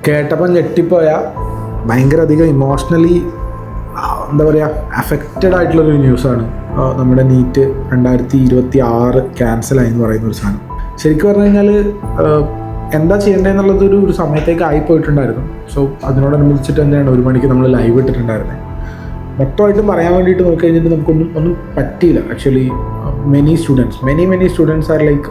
കേട്ടപ്പം ഞെട്ടിപ്പോയ ഭയങ്കര അധികം ഇമോഷണലി എന്താ പറയുക അഫക്റ്റഡ് ആയിട്ടുള്ളൊരു ന്യൂസാണ്. നമ്മുടെ നീറ്റ് 2026 ക്യാൻസലായി എന്ന് പറയുന്ന ഒരു സാധനം. ശരിക്കും പറഞ്ഞു കഴിഞ്ഞാൽ എന്താ ചെയ്യേണ്ടതെന്നുള്ളതൊരു സമയത്തേക്ക് ആയിപ്പോയിട്ടുണ്ടായിരുന്നു. സോ അതിനോടനുബന്ധിച്ചിട്ട് തന്നെയാണ് 1 മണിക്ക് നമ്മൾ ലൈവ് ഇട്ടിട്ടുണ്ടായിരുന്നത്. മൊത്തമായിട്ടും പറയാൻ വേണ്ടിയിട്ട് നോക്കിക്കഴിഞ്ഞിട്ട് നമുക്കൊന്നും പറ്റിയില്ല. Actually many students are like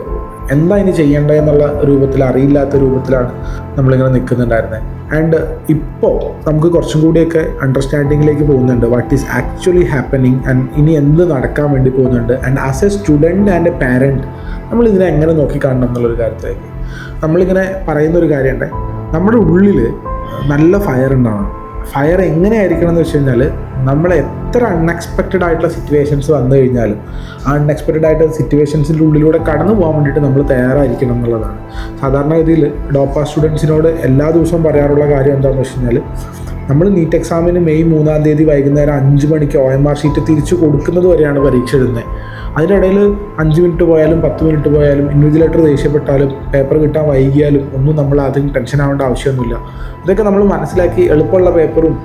എന്താ ഇനി ചെയ്യേണ്ടതെന്നുള്ള രൂപത്തിൽ അറിയില്ലാത്ത രൂപത്തിലാണ് നമ്മളിങ്ങനെ നിൽക്കുന്നുണ്ടായിരുന്നത്. ആൻഡ് ഇപ്പോൾ നമുക്ക് കുറച്ചും കൂടിയൊക്കെ അണ്ടർസ്റ്റാൻഡിങ്ങിലേക്ക് പോകുന്നുണ്ട് what is actually happening and ഇനി എന്ത് നടക്കാൻ വേണ്ടി പോകുന്നുണ്ട്. And as A student and A parent നമ്മളിതിനെ എങ്ങനെ നോക്കിക്കാണണം എന്നുള്ളൊരു കാര്യത്തിലേക്ക് നമ്മളിങ്ങനെ പറയുന്നൊരു കാര്യമുണ്ട്. നമ്മുടെ ഉള്ളിൽ നല്ല ഫയർ ഉണ്ടാവണം. ഫയർ എങ്ങനെയായിരിക്കണം എന്ന് വെച്ച് കഴിഞ്ഞാൽ നമ്മൾ എത്ര അൺഎക്സ്പെക്റ്റഡ് ആയിട്ടുള്ള സിറ്റുവേഷൻസ് വന്നു കഴിഞ്ഞാലും ആ അൺഎക്സ്പെക്റ്റഡ് ആയിട്ടുള്ള സിറ്റുവേഷൻസിൻ്റെ ഉള്ളിലൂടെ കടന്നു പോകാൻ വേണ്ടിയിട്ട് നമ്മൾ തയ്യാറായിരിക്കണം എന്നുള്ളതാണ്. സാധാരണഗതിയിൽ ഡോപ്പ സ്റ്റുഡൻസിനോട് എല്ലാ ദിവസവും പറയാറുള്ള കാര്യം എന്താണെന്ന് വെച്ച് കഴിഞ്ഞാൽ നമ്മൾ നീറ്റ് എക്സാമിന് മെയ് 3-ാം തീയതി വൈകുന്നേരം 5 മണിക്ക് OMR ഷീറ്റ് തിരിച്ചു കൊടുക്കുന്നത് വരെയാണ് പരീക്ഷ എഴുതുന്നത്. അതിനിടയിൽ 5 മിനിറ്റ് പോയാലും 10 മിനിറ്റ് പോയാലും ഇൻവിജിലേറ്റർ ദേഷ്യപ്പെട്ടാലും പേപ്പർ കിട്ടാൻ വൈകിയാലും ഒന്നും നമ്മൾ അതിന് ടെൻഷൻ ആവേണ്ട ആവശ്യമൊന്നുമില്ല. ഇതൊക്കെ നമ്മൾ മനസ്സിലാക്കി എളുപ്പമുള്ള പേപ്പറും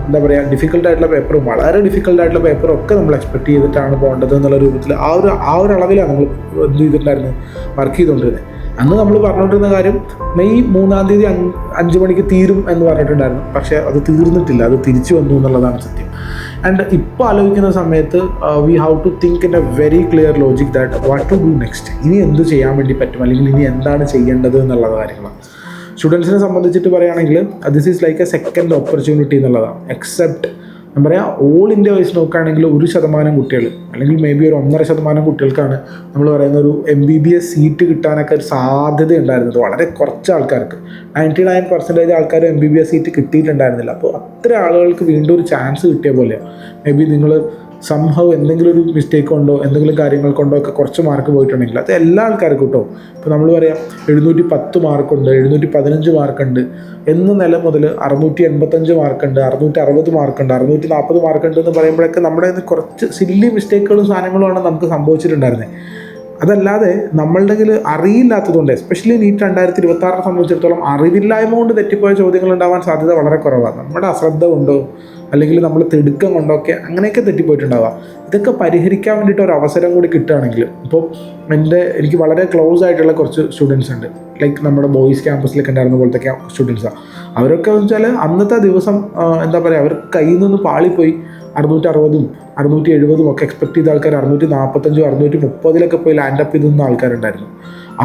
എന്താ പറയുക ഡിഫിക്കൽട്ടായിട്ടുള്ള പേപ്പറും വളരെ ഡിഫിക്കൽട്ടായിട്ടുള്ള പേപ്പറും ഒക്കെ നമ്മൾ എക്സ്പെക്ട് ചെയ്തിട്ടാണ് പോകേണ്ടത് എന്നുള്ള രൂപത്തിൽ ആ ഒരു അളവിലാണ് നമ്മൾ എന്ത് ചെയ്തിട്ടുണ്ടായിരുന്നത് വർക്ക് ചെയ്തുകൊണ്ടിരുന്നത്. അന്ന് നമ്മൾ പറഞ്ഞുകൊണ്ടിരുന്ന കാര്യം മെയ് 3-ാം തീയതി 5 മണിക്ക് തീരും എന്ന് പറഞ്ഞിട്ടുണ്ടായിരുന്നു. പക്ഷേ അത് തീർന്നിട്ടില്ല, അത് തിരിച്ചു വന്നു എന്നുള്ളതാണ് സത്യം. ആൻഡ് ഇപ്പോൾ ആലോചിക്കുന്ന സമയത്ത് we have to think in a very clear logic that what to do next. ഇനി എന്ത് ചെയ്യാൻ വേണ്ടി പറ്റും, അല്ലെങ്കിൽ ഇനി എന്താണ് ചെയ്യേണ്ടത് എന്നുള്ള കാര്യങ്ങളാണ്. സ്റ്റുഡൻസിനെ സംബന്ധിച്ചിട്ട് പറയുകയാണെങ്കിൽ this is like A second opportunity എന്നുള്ളതാണ്. എക്സെപ്റ്റ് ഞാൻ പറയാം ഓൾ ഇന്ത്യ വൈസ് നോക്കുകയാണെങ്കിൽ 1% കുട്ടികൾ അല്ലെങ്കിൽ മേ ബി ഒരു 1.5% കുട്ടികൾക്കാണ് നമ്മൾ പറയുന്ന ഒരു MBBS സീറ്റ് കിട്ടാനൊക്കെ ഒരു സാധ്യത ഉണ്ടായിരുന്നത്. വളരെ കുറച്ച് ആൾക്കാർക്ക് 99% ആൾക്കാർ MBBS സീറ്റ് കിട്ടിയിട്ടുണ്ടായിരുന്നില്ല. അപ്പോൾ അത്ര ആളുകൾക്ക് വീണ്ടും ഒരു ചാൻസ് കിട്ടിയ പോലെയാണ്. മേ ബി നിങ്ങൾ സംഭവം എന്തെങ്കിലും ഒരു മിസ്റ്റേക്ക് കൊണ്ടോ എന്തെങ്കിലും കാര്യങ്ങൾ കൊണ്ടോ ഒക്കെ കുറച്ച് മാർക്ക് പോയിട്ടുണ്ടെങ്കിൽ അത് എല്ലാ ആൾക്കാർക്കും കിട്ടും. ഇപ്പോൾ നമ്മൾ പറയാം 710 മാർക്കുണ്ട്, 715 മാർക്കുണ്ട് എന്ന നില മുതൽ 685 മാർക്കുണ്ട്, 660 മാർക്കുണ്ട്, 640 മാർക്കുണ്ട് എന്ന് പറയുമ്പോഴൊക്കെ നമ്മുടെ കുറച്ച് സില്ലി മിസ്റ്റേക്കുകളും സാധനങ്ങളുമാണ് നമുക്ക് സംഭവിച്ചിട്ടുണ്ടായിരുന്നത്. അതല്ലാതെ നമ്മളുടെ കയ്യിൽ അറിയില്ലാത്തതുകൊണ്ട് എസ്പെഷ്യലി നീറ്റ് 2026 സംബന്ധിച്ചിടത്തോളം അറിവില്ലായ്മ കൊണ്ട് തെറ്റിപ്പോയ ചോദ്യങ്ങൾ ഉണ്ടാവാൻ സാധ്യത വളരെ കുറവാണ്. നമ്മുടെ അശ്രദ്ധ കൊണ്ടോ അല്ലെങ്കിൽ നമ്മൾ തിടുക്കം കൊണ്ടൊക്കെ അങ്ങനെയൊക്കെ തെറ്റിപ്പോയിട്ടുണ്ടാവുക. ഇതൊക്കെ പരിഹരിക്കാൻ വേണ്ടിയിട്ട് ഒരു അവസരം കൂടി കിട്ടുകയാണെങ്കിൽ ഇപ്പോൾ എനിക്ക് വളരെ ക്ലോസ് ആയിട്ടുള്ള കുറച്ച് സ്റ്റുഡൻസ് ഉണ്ട്. ലൈക്ക് നമ്മുടെ ബോയ്സ് ക്യാമ്പസിലൊക്കെ ഉണ്ടായിരുന്ന പോലത്തെ സ്റ്റുഡൻസാണ്. അവരൊക്കെ എന്ന് വെച്ചാൽ അന്നത്തെ ദിവസം എന്താ പറയുക അവർ കയ്യിൽ നിന്ന് പാളിപ്പോയി 660ഉം 670ഉം ഒക്കെ എക്സ്പെക്ട് ചെയ്ത ആൾക്കാർ 645, 630 പോയി ലാൻഡപ്പ് ചെയ്ത് നിന്ന ആൾക്കാരുണ്ടായിരുന്നു.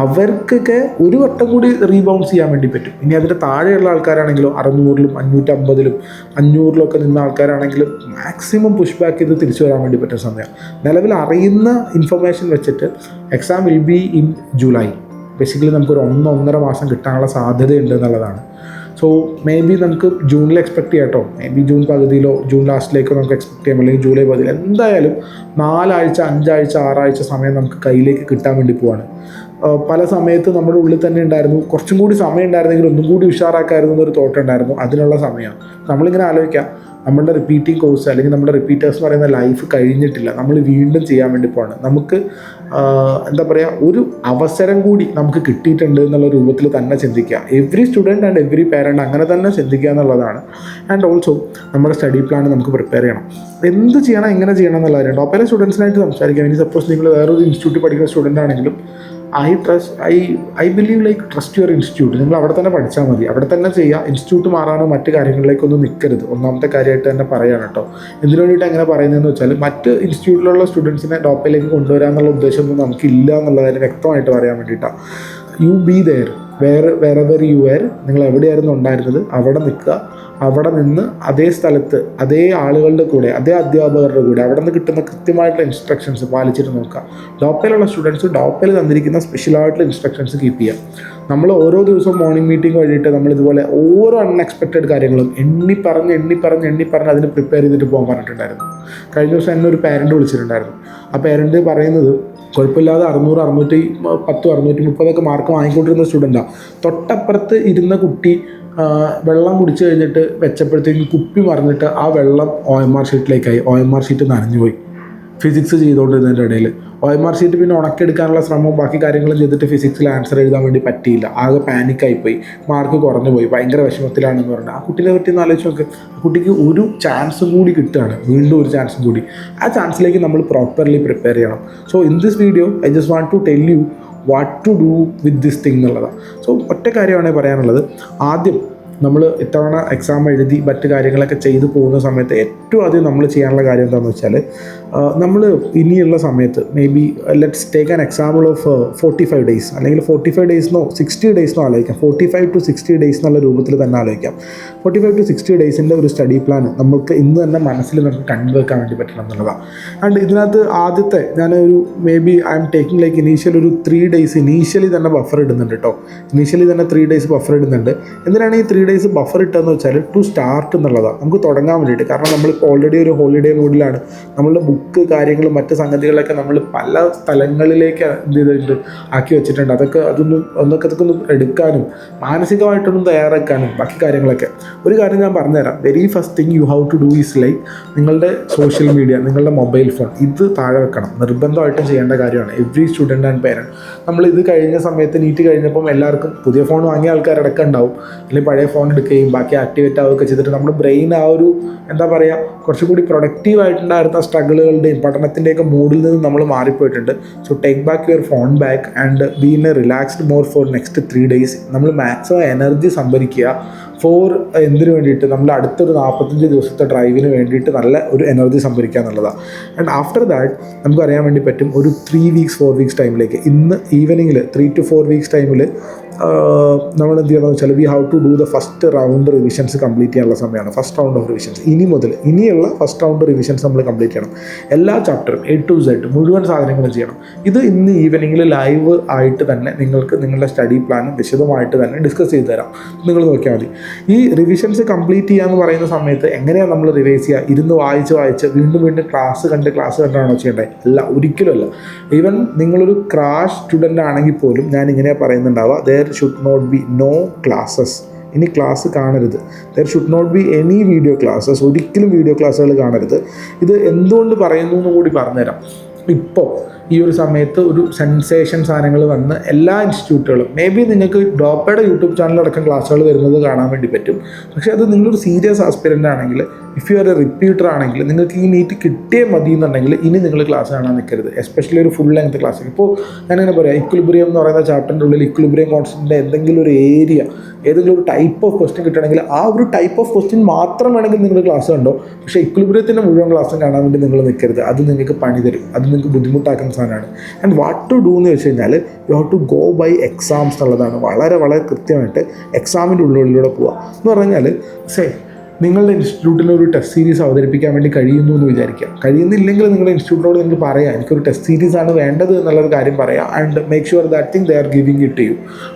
അവർക്കൊക്കെ ഒരു വട്ടം കൂടി റീബൗൺസ് ചെയ്യാൻ വേണ്ടി പറ്റും. ഇനി അതിൻ്റെ താഴെയുള്ള ആൾക്കാരാണെങ്കിലോ 600-ലും 550-ലും 500-ലും ഒക്കെ നിന്ന ആൾക്കാരാണെങ്കിലും മാക്സിമം പുഷ് ബാക്ക് ചെയ്ത് തിരിച്ചു വരാൻ വേണ്ടി പറ്റുന്ന സമയം. നിലവിൽ അറിയുന്ന ഇൻഫർമേഷൻ വെച്ചിട്ട് exam will be in July. Basically നമുക്കൊരു 1-1.5 മാസം കിട്ടാനുള്ള സാധ്യതയുണ്ട് എന്നുള്ളതാണ്. സോ മേ ബി നമുക്ക് ജൂണിൽ എക്സ്പെക്ട് ചെയ്യാം കേട്ടോ. മേ ബി ജൂൺ പകുതിയിലോ ജൂൺ ലാസ്റ്റിലേക്കോ നമുക്ക് എക്സ്പെക്ട് ചെയ്യാം, അല്ലെങ്കിൽ ജൂലൈ പകുതിയിൽ. എന്തായാലും 4 ആഴ്ച 5 ആഴ്ച 6 ആഴ്ച സമയം നമുക്ക് കയ്യിലേക്ക് കിട്ടാൻ വേണ്ടി പോവാണ്. പല സമയത്ത് നമ്മുടെ ഉള്ളിൽ തന്നെ ഉണ്ടായിരുന്നു കുറച്ചും കൂടി സമയം ഉണ്ടായിരുന്നെങ്കിൽ ഒന്നും കൂടി ഉഷാറാക്കായിരുന്നു എന്നൊരു തോട്ട് ഉണ്ടായിരുന്നു. അതിനുള്ള സമയമാണ് നമ്മളിങ്ങനെ ആലോചിക്കാം. നമ്മളുടെ റിപ്പീറ്റിംഗ് കോഴ്സ് അല്ലെങ്കിൽ നമ്മുടെ റിപ്പീറ്റേഴ്സ് എന്ന് പറയുന്ന ലൈഫ് കഴിഞ്ഞിട്ടില്ല, നമ്മൾ വീണ്ടും ചെയ്യാൻ വേണ്ടി പോവാണ്. നമുക്ക് എന്താ പറയുക ഒരു അവസരം കൂടി നമുക്ക് കിട്ടിയിട്ടുണ്ട് എന്നുള്ള രൂപത്തിൽ തന്നെ ചിന്തിക്കുക. Every student and every parent അങ്ങനെ തന്നെ ചിന്തിക്കുക എന്നുള്ളതാണ്. ആൻഡ് ഓൾസോ നമ്മുടെ സ്റ്റഡി പ്ലാൻ നമുക്ക് പ്രിപ്പയർ ചെയ്യണം. എന്ത് ചെയ്യണം, എങ്ങനെ ചെയ്യണം എന്നുള്ള കാര്യം ടോപ്പിലെ സ്റ്റുഡൻസിനായിട്ട് സംസാരിക്കാം. ഇനി സപ്പോസ് നിങ്ങൾ വേറൊരു ഇൻസ്റ്റിറ്റ്യൂട്ടിൽ പഠിക്കുന്ന സ്റ്റുഡൻ്റ് ആണെങ്കിലും I believe like trust your institute. നിങ്ങൾ അവിടെ തന്നെ പഠിച്ചാൽ മതി, അവിടെ തന്നെ ചെയ്യുക. ഇൻസ്റ്റിറ്റ്യൂട്ട് മാറാനോ മറ്റ് കാര്യങ്ങളിലേക്കൊന്നും നിൽക്കരുത്. ഒന്നാമത്തെ കാര്യമായിട്ട് തന്നെ പറയുകയാണ് കേട്ടോ. എന്തിനു വേണ്ടിയിട്ട് അങ്ങനെ പറയുന്നതെന്ന് വെച്ചാൽ മറ്റ് ഇൻസ്റ്റിറ്റ്യൂട്ടിലുള്ള സ്റ്റുഡൻസിനെ ടോപ്പിലേക്ക് കൊണ്ടുവരാൻ എന്നുള്ള ഉദ്ദേശമൊന്നും നമുക്കില്ല എന്നുള്ള കാര്യം വ്യക്തമായിട്ട് പറയാൻ വേണ്ടിയിട്ടാണ്. You be there wherever you were. നിങ്ങൾ എവിടെയായിരുന്നു ഉണ്ടായിരുന്നത് അവിടെ നിൽക്കുക. അവിടെ നിന്ന് അതേ സ്ഥലത്ത് അതേ ആളുകളുടെ കൂടെ അതേ അധ്യാപകരുടെ കൂടെ അവിടെ നിന്ന് കിട്ടുന്ന കൃത്യമായിട്ടുള്ള ഇൻസ്ട്രക്ഷൻസ് പാലിച്ചിട്ട് നോക്കുക. ഡോപ്പയിലുള്ള സ്റ്റുഡൻസ് ഡോപ്പയിൽ തന്നിരിക്കുന്ന സ്പെഷ്യലായിട്ടുള്ള ഇൻസ്ട്രക്ഷൻസ് കീപ്പ് ചെയ്യുക. നമ്മൾ ഓരോ ദിവസവും മോർണിംഗ് മീറ്റിംഗ് വഴിയിട്ട് നമ്മളിതുപോലെ ഓരോ അൺഎക്സ്പെക്റ്റഡ് കാര്യങ്ങളും എണ്ണി പറഞ്ഞ് അതിന് പ്രിപ്പയർ ചെയ്തിട്ട് പോകാൻ പറഞ്ഞിട്ടുണ്ടായിരുന്നു. കഴിഞ്ഞ ദിവസം എന്നെ ഒരു പാരൻറ്റ് വിളിച്ചിട്ടുണ്ടായിരുന്നു. ആ പാരൻറ്റ് പറയുന്നത് കുഴപ്പമില്ലാതെ 600, 610, 630 മാർക്ക് വാങ്ങിക്കൊണ്ടിരുന്ന സ്റ്റുഡൻറ്റാണ്. തൊട്ടപ്പുറത്ത് ഇരുന്ന കുട്ടി വെള്ളം കുടിച്ചു കഴിഞ്ഞിട്ട് വെച്ചപ്പോഴത്തേക്കും കുപ്പി മറിഞ്ഞിട്ട് ആ വെള്ളം OMR ഷീറ്റിലേക്കായി. OMR ഷീറ്റ് നനഞ്ഞുപോയി. ഫിസിക്സ് ചെയ്തുകൊണ്ടിരുന്നതിൻ്റെ ഇടയിൽ OMR ഷീറ്റ് പിന്നെ ഉണക്കെടുക്കാനുള്ള ശ്രമവും ബാക്കി കാര്യങ്ങളും ചെയ്തിട്ട് ഫിസിക്സിൽ ആൻസർ എഴുതാൻ വേണ്ടി പറ്റിയില്ല. ആകെ പാനിക്കായിപ്പോയി, മാർക്ക് കുറഞ്ഞു പോയി, ഭയങ്കര വിഷമത്തിലാണെന്ന് പറഞ്ഞാൽ ആ കുട്ടീനെ പറ്റി ഒന്ന് ആലോചിച്ച് നോക്ക്. ആ കുട്ടിക്ക് ഒരു ചാൻസും കൂടി കിട്ടുകയാണ്, വീണ്ടും ഒരു ചാൻസും കൂടി. ആ ചാൻസിലേക്ക് നമ്മൾ പ്രോപ്പർലി പ്രിപ്പയർ ചെയ്യണം. So in this video I just want to tell you what to do with this thing എന്നുള്ളതാണ്. സോ ഒറ്റ കാര്യമാണ് പറയാനുള്ളത്. ആദ്യം നമ്മൾ ഇത്തവണ എക്സാം എഴുതി മറ്റ് കാര്യങ്ങളൊക്കെ ചെയ്തു പോകുന്ന സമയത്ത് ഏറ്റവും ആദ്യം നമ്മൾ ചെയ്യാനുള്ള കാര്യം എന്താണെന്ന് വെച്ചാൽ, നമ്മൾ ഇനിയുള്ള സമയത്ത് may be let's take an example of 45 days അല്ലെങ്കിൽ 45 ഡേയ്സിനോ 60 ഡേയ്സിനോ ആലോചിക്കാം. 45 to 60 ഡേയ്സ് എന്നുള്ള രൂപത്തിൽ തന്നെ ആലോചിക്കാം. 45 to 60 ഡേയ്സിൻ്റെ ഒരു സ്റ്റഡി പ്ലാൻ നമുക്ക് ഇന്ന് തന്നെ മനസ്സിൽ നമുക്ക് കണ്ടുവെക്കാൻ വേണ്ടി പറ്റണം എന്നുള്ളതാണ്. ആൻഡ് ഇതിനകത്ത് ആദ്യത്തെ ഞാനൊരു may be I am taking like initial ഒരു 3 ഡേയ്സ് ഇനീഷ്യലി തന്നെ ബഫർ ഇടുന്നുണ്ട് കേട്ടോ. ഇനീഷ്യലി തന്നെ 3 ഡേയ്സ് ബഫർ ഇടുന്നുണ്ട്. എന്തിനാണ് ഈ 3 ഡേയ്സ് ബഫർ ഇട്ടതെന്ന് വെച്ചാൽ ടു സ്റ്റാർട്ട് എന്നുള്ളതാണ്, നമുക്ക് തുടങ്ങാൻ വേണ്ടിയിട്ട്. കാരണം നമ്മളിപ്പോൾ ഓൾറെഡി ഒരു ഹോളിഡേ മൂഡിലാണ്. നമ്മളുടെ ബുക്ക് കാര്യങ്ങളും മറ്റ് സംഗതികളൊക്കെ നമ്മൾ പല സ്ഥലങ്ങളിലേക്ക് എന്ത് ചെയ്തിട്ടുണ്ട്, ആക്കി വെച്ചിട്ടുണ്ട്. അതൊക്കെ ഒന്ന് എടുക്കാനും മാനസികമായിട്ടൊന്നും തയ്യാറാക്കാനും ബാക്കി കാര്യങ്ങളൊക്കെ. ഒരു കാര്യം ഞാൻ പറഞ്ഞുതരാം. Very first thing you have to do is like നിങ്ങളുടെ സോഷ്യൽ മീഡിയ, നിങ്ങളുടെ മൊബൈൽ ഫോൺ ഇത് താഴെ വെക്കണം. നിർബന്ധമായിട്ടും ചെയ്യേണ്ട കാര്യമാണ്. Every student and parent. നമ്മൾ ഇത് കഴിഞ്ഞ സമയത്ത് നീറ്റ് കഴിഞ്ഞപ്പം എല്ലാവർക്കും പുതിയ ഫോൺ വാങ്ങിയ ആൾക്കാരടക്കം ഉണ്ടാവും, അല്ലെങ്കിൽ പഴയ ഫോൺ എടുക്കുകയും ബാക്കി ആക്ടിവേറ്റ് ആവുകയൊക്കെ ചെയ്തിട്ട് നമ്മുടെ ബ്രെയിൻ ആ ഒരു എന്താ പറയുക കുറച്ചുകൂടി പ്രൊഡക്റ്റീവായിട്ടുണ്ടായിരുന്ന സ്ട്രഗിളുകളുടെയും പഠനത്തിൻ്റെയൊക്കെ മൂഡിൽ നിന്ന് നമ്മൾ മാറിപ്പോയിട്ടുണ്ട്. So take back your phone back and be in a relaxed more for next 3 days. നമ്മൾ മാക്സിമം എനർജി സംഭരിക്കുക ഫോർ എന്തിനു വേണ്ടിയിട്ട്, നമ്മൾ അടുത്തൊരു 45 ദിവസത്തെ ഡ്രൈവിന് വേണ്ടിയിട്ട് നല്ല ഒരു എനർജി സംഭരിക്കുക എന്നുള്ളതാണ്. ആൻഡ് ആഫ്റ്റർ ദാറ്റ് നമുക്ക് അറിയാൻ വേണ്ടി പറ്റും ഒരു 3 വീക്സ് 4 വീക്സ് ടൈമിലേക്ക്, ഇന്ന് ഈവനിങ്ങിൽ 3 to 4 വീക്സ് ടൈമിൽ നമ്മൾ എന്ത് ചെയ്യണമെന്ന് വെച്ചാൽ we have to do the first round revisions complete ചെയ്യാനുള്ള സമയമാണ്. ഫസ്റ്റ് റൗണ്ട് ഓഫ് റിവിഷൻസ് ഇനിയുള്ള ഫസ്റ്റ് റൗണ്ട് റിവിഷൻസ് നമ്മൾ കംപ്ലീറ്റ് ചെയ്യണം. എല്ലാ ചാപ്റ്ററും A to Z മുഴുവൻ സാധനങ്ങളും ചെയ്യണം. ഇത് ഇന്ന് ഈവനിങ്ങിൽ ലൈവ് ആയിട്ട് തന്നെ നിങ്ങൾക്ക് നിങ്ങളുടെ സ്റ്റഡി പ്ലാനും വിശദമായിട്ട് തന്നെ ഡിസ്കസ് ചെയ്ത് തരാം. നിങ്ങൾ നോക്കിയാൽ മതി. ഈ റിവിഷൻസ് കംപ്ലീറ്റ് ചെയ്യാന്ന് പറയുന്ന സമയത്ത് എങ്ങനെയാണ് നമ്മൾ റിവൈസ് ചെയ്യുക? ഇരുന്ന് വായിച്ച് വീണ്ടും ക്ലാസ് കണ്ടാണോ ചെയ്യേണ്ടത്? അല്ല, ഒരിക്കലുമല്ല. ഈവൻ നിങ്ങളൊരു ക്രാഷ് സ്റ്റുഡൻ്റ് ആണെങ്കിൽ പോലും ഞാൻ ഇങ്ങനെ പറയുന്നുണ്ടാവുക, there should not be no classes. ഇനി ക്ലാസ് കാണരുത്. there should not be any video classes. ഒരിക്കലും വീഡിയോ ക്ലാസ്സുകൾ കാണരുത്. ഇത് എന്തുകൊണ്ട് പറയുന്നു എന്ന് കൂടി പറഞ്ഞുതരാം. ഇപ്പോൾ ഈ ഒരു സമയത്ത് ഒരു സെൻസേഷൻ സാധനങ്ങൾ വന്ന് എല്ലാ ഇൻസ്റ്റിറ്റ്യൂട്ടുകളും മേ ബി നിങ്ങൾക്ക് ഡോപ്പയുടെ യൂട്യൂബ് ചാനലടക്കം ക്ലാസ്സുകൾ വരുന്നത് കാണാൻ വേണ്ടി പറ്റും. പക്ഷേ അത് നിങ്ങളൊരു സീരിയസ് ആസ്പിരൻ്റ് ആണെങ്കിൽ, if you are A repeater ആണെങ്കിൽ, നിങ്ങൾക്ക് ഈ നീറ്റ് കിട്ടിയേ മതി എന്നുണ്ടെങ്കിൽ ഇനി നിങ്ങൾ ക്ലാസ് കാണാൻ നിൽക്കരുത്. എസ്പെഷ്യലി ഒരു ഫുൾ ലെങ്ത് ക്ലാസ്. ഇപ്പോൾ ഞാനിങ്ങനെ പറയാം, ഇക്വിലിബ്രിയം എന്ന് പറയുന്ന ചാപ്റ്ററിൻ്റെ ഉള്ളിൽ ഇക്വിലിബ്രിയം കോൺസ്റ്റൻറ്റിൻ്റെ എന്തെങ്കിലും ഒരു ഏരിയ, ഏതെങ്കിലും ഒരു ടൈപ്പ് ഓഫ് ക്വസ്റ്റ്യൻ കിട്ടണമെങ്കിൽ ആ ഒരു ടൈപ്പ് ഓഫ് ക്വസ്റ്റ്യൻ മാത്രം വേണമെങ്കിൽ നിങ്ങൾ ക്ലാസ് കണ്ടോ. പക്ഷേ ഇക്വിലിബ്രിയത്തിൻ്റെ മുഴുവൻ ക്ലാസ്സും കാണാൻ വേണ്ടി നിങ്ങൾ നിൽക്കരുത്. അത് നിങ്ങൾക്ക് പണി തരും, അത് നിങ്ങൾക്ക് ബുദ്ധിമുട്ടാക്കുന്ന സാധനമാണ്. ആൻഡ് വാട്ട് ടു ഡു എന്ന് വെച്ച് കഴിഞ്ഞാൽ you have to go by exams എന്നുള്ളതാണ്. വളരെ കൃത്യമായിട്ട് എക്സാമിൻ്റെ ഉള്ളിലൂടെ പോവുക എന്ന് പറഞ്ഞാൽ നിങ്ങളുടെ ഇൻസ്റ്റിറ്റ്യൂട്ടിൽ ഒരു ടെസ്റ്റ് സീരീസ് അവതരിപ്പിക്കാൻ വേണ്ടി കഴിയുന്നു എന്ന് വിചാരിക്കുക. കഴിയുന്നില്ലെങ്കിൽ നിങ്ങളുടെ ഇൻസ്റ്റിറ്റ്യൂട്ടിനോട് നിങ്ങൾക്ക് പറയാം, എനിക്കൊരു ടെസ്റ്റ് സീരീസ് ആണ് വേണ്ടത് എന്നുള്ളൊരു കാര്യം പറയാം. And make sure that thing they are giving it to you.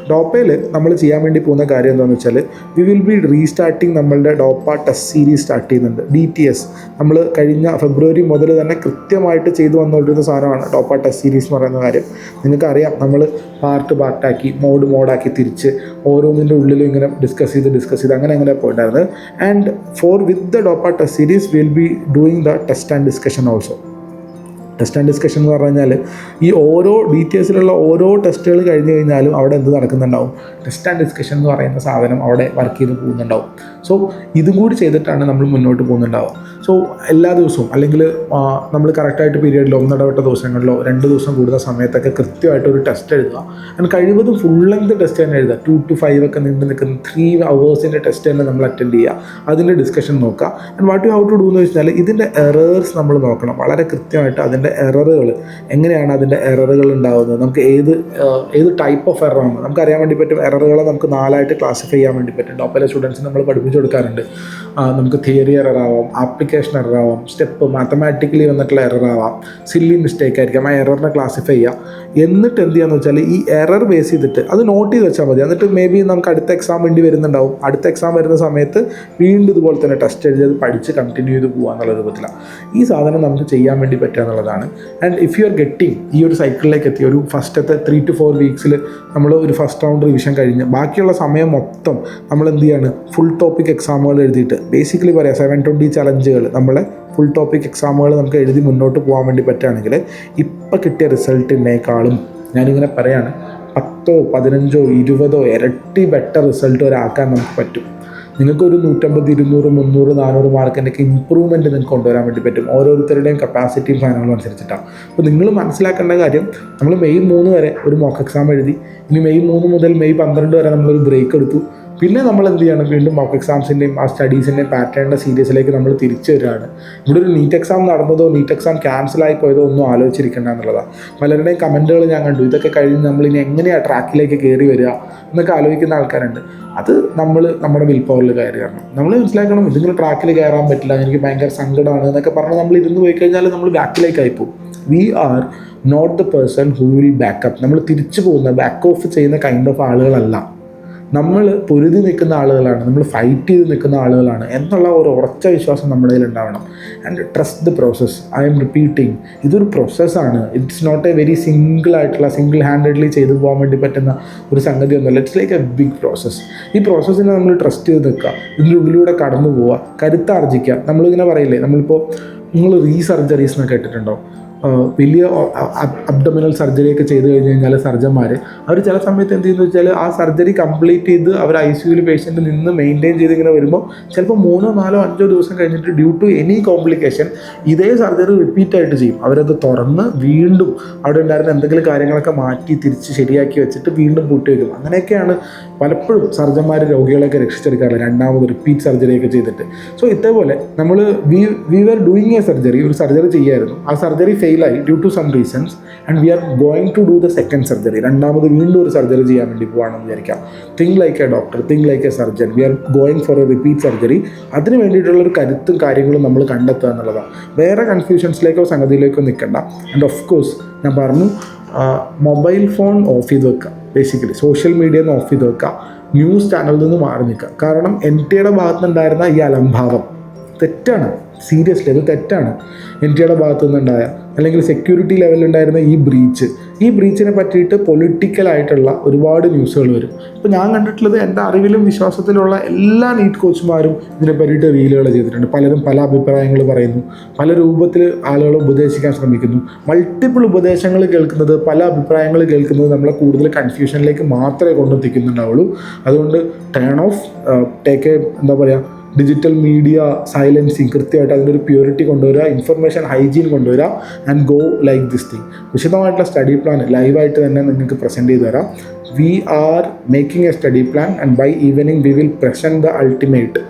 ഡോപ്പയിൽ നമ്മൾ ചെയ്യാൻ വേണ്ടി പോകുന്ന കാര്യം എന്താണെന്ന് വെച്ചാൽ വി വിൽ ബി റീസ്റ്റാർട്ടിങ് നമ്മളുടെ ഡോപ്പ ടെസ്റ്റ് സീരീസ് സ്റ്റാർട്ട് ചെയ്യുന്നുണ്ട്. DTS നമ്മൾ കഴിഞ്ഞ ഫെബ്രുവരി മുതൽ തന്നെ കൃത്യമായിട്ട് ചെയ്തു വന്നുകൊണ്ടിരുന്ന സാധനമാണ് ഡോപ്പ ടെസ്റ്റ് സീരീസ് എന്ന് പറയുന്ന കാര്യം. നിങ്ങൾക്കറിയാം, നമ്മൾ പാർട്ടാക്കി മോഡാക്കി തിരിച്ച് ഓരോന്നിൻ്റെ ഉള്ളിൽ ഇങ്ങനെ ഡിസ്കസ് ചെയ്ത് അങ്ങനെ പോയിട്ടുണ്ടായിരുന്നത്. And with the DOPA test series we'll be doing the test and discussion also. Test and discussion എന്ന് പറഞ്ഞു കഴിഞ്ഞാൽ ഈ ഓരോ DTSലുള്ള ഓരോ ടെസ്റ്റുകൾ കഴിഞ്ഞ് കഴിഞ്ഞാലും അവിടെ എന്ത് നടക്കുന്നുണ്ടാവും, ടെസ്റ്റ് ആൻഡ് ഡിസ്കഷൻ എന്ന് പറയുന്ന സാധനം അവിടെ വർക്ക് ചെയ്ത് പോകുന്നുണ്ടാവും. സോ ഇതും കൂടി ചെയ്തിട്ടാണ് നമ്മൾ മുന്നോട്ട് പോകുന്നുണ്ടാവുക. സോ എല്ലാ ദിവസവും അല്ലെങ്കിൽ നമ്മൾ കറക്റ്റായിട്ട് പീരിയഡിലോ ഒന്നിടവിട്ട ദിവസങ്ങളിലോ 2 ദിവസം കൂടുന്ന സമയത്തൊക്കെ കൃത്യമായിട്ട് ഒരു ടെസ്റ്റ് എഴുതുക. ആൻഡ് കഴിവതും ഫുൾ ലെങ്ത് ടെസ്റ്റ് തന്നെ എഴുതുക. 2 to 5 ഒക്കെ നീണ്ടു നിൽക്കുന്ന 3 hours ടെസ്റ്റ് തന്നെ നമ്മൾ അറ്റൻഡ് ചെയ്യുക. അതിൻ്റെ ഡിസ്കഷൻ നോക്കുക. And what you how to do എന്ന് വെച്ചാൽ ഇതിൻ്റെ എറേഴ്സ് നമ്മൾ നോക്കണം. വളരെ കൃത്യമായിട്ട് അതിൻ്റെ എററുകൾ എങ്ങനെയാണ്, അതിൻ്റെ എററുകൾ ഉണ്ടാകുന്നത്, നമുക്ക് ഏത് ടൈപ്പ് ഓഫ് എററാണ് നമുക്കറിയാൻ വേണ്ടി പറ്റും. എററുകളെ നമുക്ക് 4ആയിട്ട് ക്ലാസിഫൈ ചെയ്യാൻ വേണ്ടി പറ്റും. ടോപ്പിലെ സ്റ്റുഡൻസിന് നമ്മൾ പഠിപ്പിച്ചു കൊടുക്കാറുണ്ട്. നമുക്ക് തിയറി എററാവാം, ആപ്ലിക്കേഷൻ എററാവാം, സ്റ്റെപ്പ് മാത്തമാറ്റിക്കലി വന്നിട്ടുള്ള എററാവാം, സില്ലി മിസ്റ്റേക്ക് ആയിരിക്കാം. ആ എററിനെ ക്ലാസിഫൈ ചെയ്യുക. എന്നിട്ട് എന്ത് ചെയ്യാന്ന് വെച്ചാൽ ഈ എറർ ബേസ് ചെയ്തിട്ട് അത് നോട്ട് ചെയ്ത് വെച്ചാൽ മതി. എന്നിട്ട് മേ ബി നമുക്ക് അടുത്ത എക്സാം വേണ്ടി വരുന്നുണ്ടാവും. അടുത്ത എക്സാം വരുന്ന സമയത്ത് വീണ്ടും ഇതുപോലെ തന്നെ ടെസ്റ്റ് എഴുതി അത് പഠിച്ച് കണ്ടിന്യൂ ചെയ്ത് പോകുക എന്നുള്ള രൂപത്തിലാണ് ഈ സാധനം നമുക്ക് ചെയ്യാൻ വേണ്ടി പറ്റുക എന്നുള്ളതാണ്. And if you are getting ഈ ഒരു സൈക്കിളിലേക്ക് എത്തി, ഒരു ഫസ്റ്റത്തെ 3 to 4 വീക്സിൽ നമ്മൾ ഒരു ഫസ്റ്റ് റൗണ്ട് റിവിഷൻ കഴിഞ്ഞ് ബാക്കിയുള്ള സമയം മൊത്തം നമ്മൾ എന്ത് ചെയ്യാണ്, ഫുൾ ടോപ്പിക് എക്സാമുകൾ എഴുതിയിട്ട് ബേസിക്കലി പറയാം 720 ചലഞ്ചുകൾ, നമ്മളെ ഫുൾ ടോപ്പിക് എക്സാമുകൾ നമുക്ക് എഴുതി മുന്നോട്ട് പോകാൻ വേണ്ടി പറ്റുകയാണെങ്കിൽ ഇപ്പം കിട്ടിയ റിസൾട്ടിനേക്കാളും ഞാനിങ്ങനെ പറയാണ് 10, 15, 20 ഇരട്ടി ബെറ്റർ റിസൾട്ട് വരെ ആക്കാൻ നമുക്ക് പറ്റും. നിങ്ങൾക്കൊരു 150, 200, 300, 400 മാർക്കിൻ്റെയൊക്കെ ഇമ്പ്രൂവ്മെൻറ്റ് നിങ്ങൾക്ക് കൊണ്ടുവരാൻ വേണ്ടി പറ്റും. ഓരോരുത്തരുടെയും കപ്പാസിറ്റിയും ഫൈനലും അനുസരിച്ചിട്ടാണ്. അപ്പോൾ നിങ്ങൾ മനസ്സിലാക്കേണ്ട കാര്യം, നമ്മൾ മെയ് 3 വരെ ഒരു മോക്ക് എക്സാം എഴുതി, ഇനി മെയ് 3 മുതൽ മെയ് 12 വരെ നമ്മളൊരു ബ്രേക്ക് എടുത്തു. പിന്നെ നമ്മൾ എന്ത് ചെയ്യണം, വീണ്ടും മോക്ക് എക്സാംസിൻ്റെയും ആ സ്റ്റഡീസിൻ്റെയും പാറ്റേണിൻ്റെ സീരീസിലേക്ക് നമ്മൾ തിരിച്ചു വരികയാണ്. ഇവിടെ ഒരു നീറ്റ് എക്സാം നടന്നതോ നീറ്റ് എക്സാം ക്യാൻസലായി പോയതോ ഒന്നും ആലോചിച്ചിരിക്കേണ്ട എന്നുള്ളതാണ്. പലരുടെയും കമൻറ്റുകൾ ഞാൻ കണ്ടു, ഇതൊക്കെ കഴിഞ്ഞ് നമ്മളിനി എങ്ങനെയാണ് ട്രാക്കിലേക്ക് കയറി വരിക എന്നൊക്കെ ആലോചിക്കുന്ന ആൾക്കാരുണ്ട്. അത് നമ്മൾ നമ്മുടെ വിൽ പവറിൽ കയറി കയറണം. നമ്മൾ മനസ്സിലാക്കണം, ഇതിങ്ങനെ ട്രാക്കിൽ കയറാൻ പറ്റില്ല, എനിക്ക് ഭയങ്കര സങ്കടമാണ് എന്നൊക്കെ പറഞ്ഞ് നമ്മൾ ഇരുന്ന് പോയി കഴിഞ്ഞാൽ നമ്മൾ ബാക്കിലേക്കായി പോകും. We are not the person who will back up. നമ്മൾ തിരിച്ചു പോകുന്ന ബാക്ക് ഓഫ് ചെയ്യുന്ന കൈൻഡ് ഓഫ് ആളുകളല്ല. നമ്മൾ പൊരുതി നിൽക്കുന്ന ആളുകളാണ്, നമ്മൾ ഫൈറ്റ് ചെയ്ത് നിൽക്കുന്ന ആളുകളാണ് എന്നുള്ള ഒരു ഉറച്ച വിശ്വാസം നമ്മുടെ കയ്യിൽ ഉണ്ടാവണം. And trust the process. I'm repeating, ഇതൊരു പ്രോസസ്സാണ്. It's not a very single handedly ചെയ്തു പോകാൻ വേണ്ടി പറ്റുന്ന ഒരു സംഗതിയൊന്നുമല്ല. It's like a big process. ഈ പ്രോസസ്സിനെ നമ്മൾ ട്രസ്റ്റ് ചെയ്ത് നിൽക്കുക, ഇതിൻ്റെ ഉള്ളിലൂടെ കടന്നു പോവുക, കരുത്താർജിക്കുക. നമ്മളിങ്ങനെ പറയില്ലേ, നമ്മളിപ്പോൾ നിങ്ങൾ റീസർജറീസ് എന്നൊക്കെ കേട്ടിട്ടുണ്ടോ? വലിയ അബ്ഡമിനൽ സർജറിയൊക്കെ ചെയ്ത് കഴിഞ്ഞ് കഴിഞ്ഞാൽ സർജന്മാർ അവർ ചില സമയത്ത് എന്ത് ചെയ്യുന്നത് വെച്ചാൽ ആ സർജറി കംപ്ലീറ്റ് ചെയ്ത് അവർ ICUവിൽ പേഷ്യൻ്റ് നിന്ന് മെയിൻറ്റെയിൻ ചെയ്ത് ഇങ്ങനെ വരുമ്പോൾ ചിലപ്പോൾ 3, 4, 5 ദിവസം കഴിഞ്ഞിട്ട് ഡ്യൂ ടു എനി കോംപ്ലിക്കേഷൻ ഇതേ സർജറി റിപ്പീറ്റായിട്ട് ചെയ്യും. അവരത് തുറന്ന് വീണ്ടും അവിടെ ഉണ്ടായിരുന്ന എന്തെങ്കിലും കാര്യങ്ങളൊക്കെ മാറ്റി തിരിച്ച് ശരിയാക്കി വെച്ചിട്ട് വീണ്ടും പൂട്ടി വയ്ക്കും. അങ്ങനെയൊക്കെയാണ് പലപ്പോഴും സർജന്മാർ രോഗികളെയൊക്കെ രക്ഷിച്ചെടുക്കാറില്ല, രണ്ടാമത് റിപ്പീറ്റ് സർജറിയൊക്കെ ചെയ്തിട്ട്. സോ ഇതേപോലെ നമ്മൾ we were doing a surgery, ഒരു സർജറി ചെയ്യായിരുന്നു, ആ സർജറി ഫെയിലായി due to some reasons and we are going to do the second surgery. രണ്ടാമത് വീണ്ടും ഒരു സർജറി ചെയ്യാൻ വേണ്ടി പോവാണെന്ന് വിചാരിക്കാം. Think like a doctor, think like a surgeon. We are going for a repeat surgery. അതിന് വേണ്ടിയിട്ടുള്ളൊരു കരുത്തും കാര്യങ്ങളും നമ്മൾ കണ്ടെത്തുക എന്നുള്ളതാണ്. വേറെ കൺഫ്യൂഷൻസിലേക്കോ സംഗതിയിലേക്കോ നിൽക്കണ്ട. ആൻഡ് ഓഫ് കോഴ്സ് ഞാൻ പറഞ്ഞു, മൊബൈൽ ഫോൺ ഓഫ് ചെയ്ത് വെക്കുക, ബേസിക്കലി സോഷ്യൽ മീഡിയയിൽ നിന്ന് ഓഫ് ചെയ്ത് വെക്കുക, ന്യൂസ് ചാനലിൽ നിന്ന് മാറി നിൽക്കുക. കാരണം NTAയുടെ ഭാഗത്തുനിന്നുണ്ടായിരുന്ന ഈ അലംഭാവം തെറ്റാണ്. സീരിയസ്ലി അത് തെറ്റാണ്. NTAയുടെ ഭാഗത്തു നിന്നുണ്ടായ അല്ലെങ്കിൽ സെക്യൂരിറ്റി ലെവലിലുണ്ടായിരുന്ന ഈ ബ്രീച്ചിനെ പറ്റിയിട്ട് പൊളിറ്റിക്കലായിട്ടുള്ള ഒരുപാട് ന്യൂസുകൾ വരും. ഇപ്പോൾ ഞാൻ കണ്ടിട്ടുള്ളത്, എൻ്റെ അറിവിലും വിശ്വാസത്തിലുള്ള എല്ലാ നീറ്റ് കോച്ചുമാരും ഇതിനെ പറ്റിയിട്ട് റീലുകൾ ചെയ്തിട്ടുണ്ട്. പലരും പല അഭിപ്രായങ്ങൾ പറയുന്നു, പല രൂപത്തിൽ ആളുകൾ ഉപദേശിക്കാൻ ശ്രമിക്കുന്നു. മൾട്ടിപ്പിൾ ഉപദേശങ്ങൾ കേൾക്കുന്നത്, പല അഭിപ്രായങ്ങൾ കേൾക്കുന്നത് നമ്മളെ കൂടുതൽ കൺഫ്യൂഷനിലേക്ക് മാത്രമേ കൊണ്ടെത്തിക്കുന്നുണ്ടാവുള്ളൂ. അതുകൊണ്ട് ടേൺ ഓഫ്, ടേക്ക് എന്താ പറയുക, ഡിജിറ്റൽ മീഡിയ സൈലൻസിങ്, കൃത്യമായിട്ട് അതിൻ്റെ ഒരു പ്യൂരിറ്റി കൊണ്ടുവരിക, ഇൻഫർമേഷൻ ഹൈജീൻ കൊണ്ടുവരിക and go like this thing. വിശദമായിട്ടുള്ള സ്റ്റഡി പ്ലാൻ ലൈവായിട്ട് തന്നെ നിങ്ങൾക്ക് പ്രസൻറ്റ് ചെയ്ത് തരാം. We are making a study plan and by evening we will present the ultimate.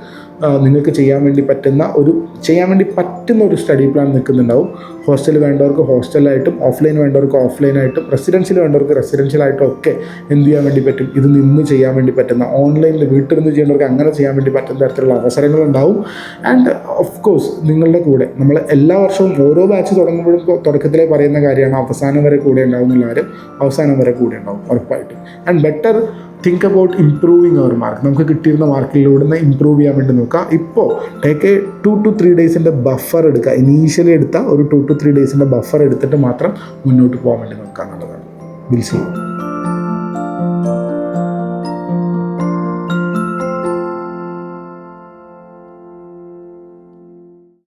നിങ്ങൾക്ക് ചെയ്യാൻ വേണ്ടി പറ്റുന്ന ഒരു സ്റ്റഡി പ്ലാൻ നിൽക്കുന്നുണ്ടാവും. ഹോസ്റ്റൽ വേണ്ടവർക്ക് ഹോസ്റ്റലായിട്ടും, ഓഫ്ലൈൻ വേണ്ടവർക്ക് ഓഫ്ലൈനായിട്ടും, റെസിഡൻഷ്യൽ വേണ്ടവർക്ക് റെസിഡൻഷ്യലായിട്ടും ഒക്കെ എന്ത് ചെയ്യാൻ വേണ്ടി പറ്റും, ഇത് നിന്ന് ചെയ്യാൻ വേണ്ടി പറ്റുന്ന, ഓൺലൈനിൽ വീട്ടിൽ നിന്ന് ചെയ്യേണ്ടവർക്ക് അങ്ങനെ ചെയ്യാൻ വേണ്ടി പറ്റുന്ന തരത്തിലുള്ള അവസരങ്ങളുണ്ടാവും. ആൻഡ് ഓഫ് കോഴ്സ് നിങ്ങളുടെ കൂടെ നമ്മൾ എല്ലാ വർഷവും ഓരോ ബാച്ച് തുടങ്ങുമ്പോഴും തുടക്കത്തിലേ പറയുന്ന കാര്യമാണ്, അവസാനം വരെ കൂടെ ഉണ്ടാവും എന്നുള്ള കാര്യം. അവസാനം വരെ കൂടെ ഉണ്ടാവും ഉറപ്പായിട്ടും. And better think about improving our mark. നമുക്ക് കിട്ടിയിരുന്ന മാർക്കിലൂടെ ഇമ്പ്രൂവ് ചെയ്യാൻ വേണ്ടി നോക്കുക. ഇപ്പോൾ ടേക്ക് 2 to 3 ഡേയ്സിൻ്റെ ബഫർ എടുക്കുക. ഇനീഷ്യലി എടുത്ത ഒരു 2 to 3 ഡേയ്സിൻ്റെ ബഫർ എടുത്തിട്ട് മാത്രം മുന്നോട്ട് പോകാൻ വേണ്ടി നോക്കുക എന്നുള്ളതാണ്. Will see.